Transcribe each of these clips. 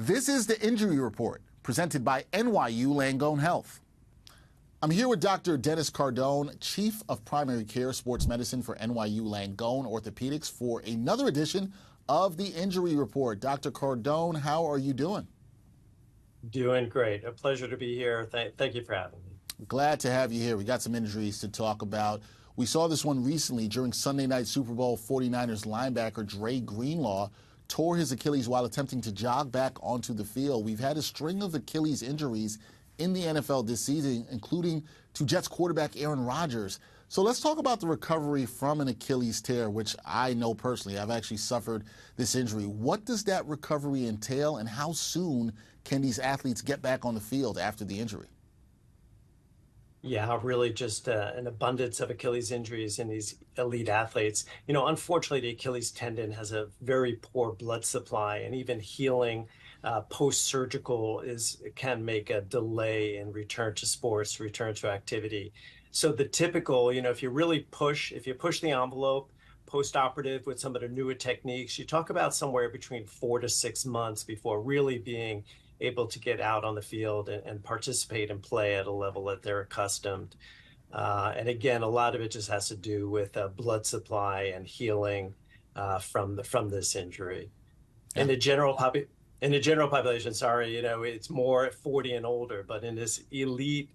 This is the Injury Report, presented by NYU Langone Health. I'm here with Dr. Dennis Cardone, Chief of Primary Care Sports Medicine for NYU Langone Orthopedics, for another edition of the Injury Report. Dr. Cardone, how are you doing? Doing great. A pleasure to be here. Thank you for having me. Glad to have you here. We got some injuries to talk about. We saw this one recently during Sunday night Super Bowl. 49ers linebacker Greenlaw tore his Achilles while attempting to jog back onto the field. We've had a string of Achilles injuries in the NFL this season, including to Jets quarterback Aaron Rodgers. So let's talk about the recovery from an Achilles tear, which I know personally. I've actually suffered this injury. What does that recovery entail, and how soon can these athletes get back on the field after the injury? Yeah, really just an abundance of Achilles injuries in these elite athletes. You know, unfortunately, the Achilles tendon has a very poor blood supply, and even healing post-surgical can make a delay in return to sports, return to activity. So the typical, if you push the envelope post-operative with some of the newer techniques, you talk about somewhere between 4 to 6 months before really being able to get out on the field and participate and play at a level that they're accustomed. And again, a lot of it just has to do with blood supply and healing from this injury. Yeah. In the general population, it's more at 40 and older, but in this elite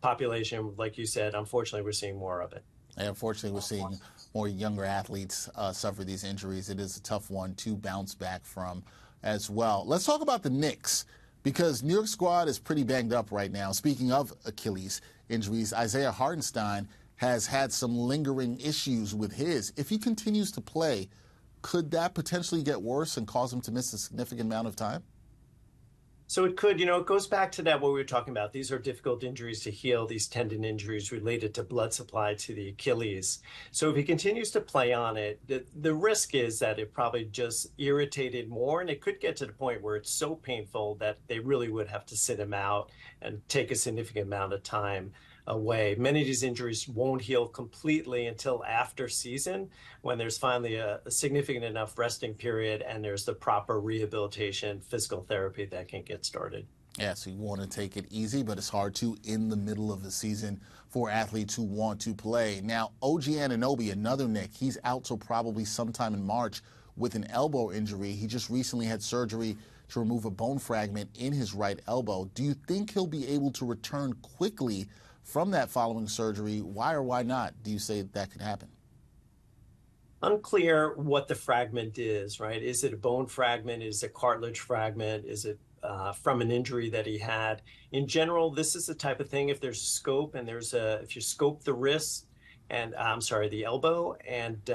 population, like you said, unfortunately, we're seeing more of it. And unfortunately, we're seeing more younger athletes suffer these injuries. It is a tough one to bounce back from as well. Let's talk about the Knicks, because New York squad is pretty banged up right now. Speaking of Achilles injuries, Isaiah Hartenstein has had some lingering issues with his. If he continues to play, could that potentially get worse and cause him to miss a significant amount of time? So it could, it goes back to that what we were talking about. These are difficult injuries to heal, these tendon injuries related to blood supply to the Achilles. So if he continues to play on it, the risk is that it probably just irritated more, and it could get to the point where it's so painful that they really would have to sit him out and take a significant amount of time away. Many of these injuries won't heal completely until after season, when there's finally a significant enough resting period and there's the proper rehabilitation, physical therapy that can get started. Yeah, so you want to take it easy, but it's hard to in the middle of the season for athletes who want to play. Now, OG Anunoby, another Knick, he's out till probably sometime in March with an elbow injury. He just recently had surgery to remove a bone fragment in his right elbow. Do you think he'll be able to return quickly from that following surgery? Why or why not do you say that could happen? Unclear what the fragment is, right? Is it a bone fragment? Is it a cartilage fragment? Is it from an injury that he had? In general, this is the type of thing, if there's a scope and if you scope the wrist and the elbow, and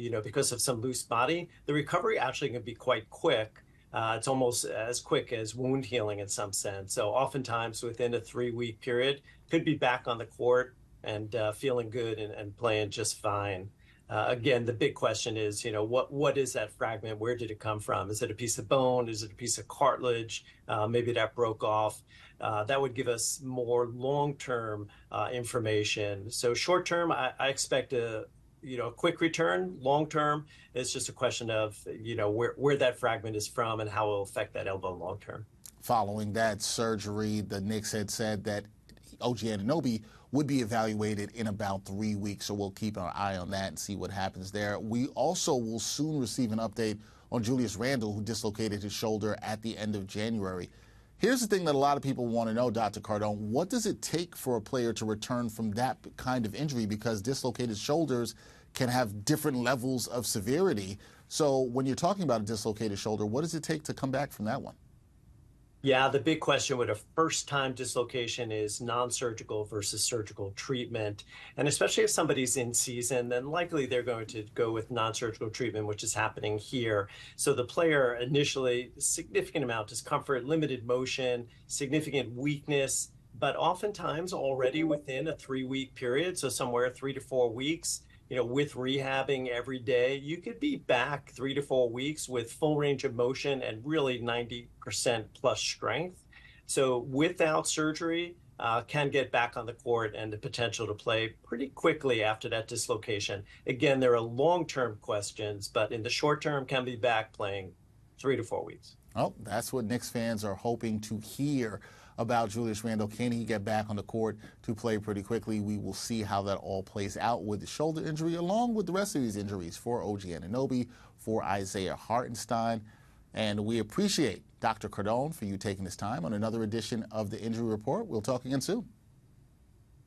because of some loose body, the recovery actually can be quite quick. It's almost as quick as wound healing in some sense. So oftentimes within a 3-week period, could be back on the court and feeling good and playing just fine. Again, the big question is, what is that fragment? Where did it come from? Is it a piece of bone? Is it a piece of cartilage? Maybe that broke off. That would give us more long-term information. So short-term, I expect a quick return. Long-term, it's just a question of, where that fragment is from and how it will affect that elbow long-term. Following that surgery, the Knicks had said that OG Anunoby would be evaluated in about 3 weeks, so we'll keep our eye on that and see what happens there. We also will soon receive an update on Julius Randle, who dislocated his shoulder at the end of January. Here's the thing that a lot of people want to know, Dr. Cardone. What does it take for a player to return from that kind of injury? Because dislocated shoulders can have different levels of severity. So when you're talking about a dislocated shoulder, what does it take to come back from that one? Yeah, the big question with a first-time dislocation is non-surgical versus surgical treatment. And especially if somebody's in season, then likely they're going to go with non-surgical treatment, which is happening here. So the player initially, significant amount of discomfort, limited motion, significant weakness, but oftentimes already within a 3-week period, so somewhere 3 to 4 weeks, with rehabbing every day, you could be back 3 to 4 weeks with full range of motion and really 90% plus strength. So without surgery, can get back on the court and the potential to play pretty quickly after that dislocation. Again, there are long-term questions, but in the short term, can be back playing 3 to 4 weeks. Well, that's what Knicks fans are hoping to hear about Julius Randle. Can he get back on the court to play pretty quickly? We will see how that all plays out with the shoulder injury, along with the rest of these injuries for OG Anunoby, for Isaiah Hartenstein. And we appreciate Dr. Cardone for you taking this time on another edition of the Injury Report. We'll talk again soon.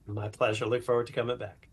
My pleasure. Look forward to coming back.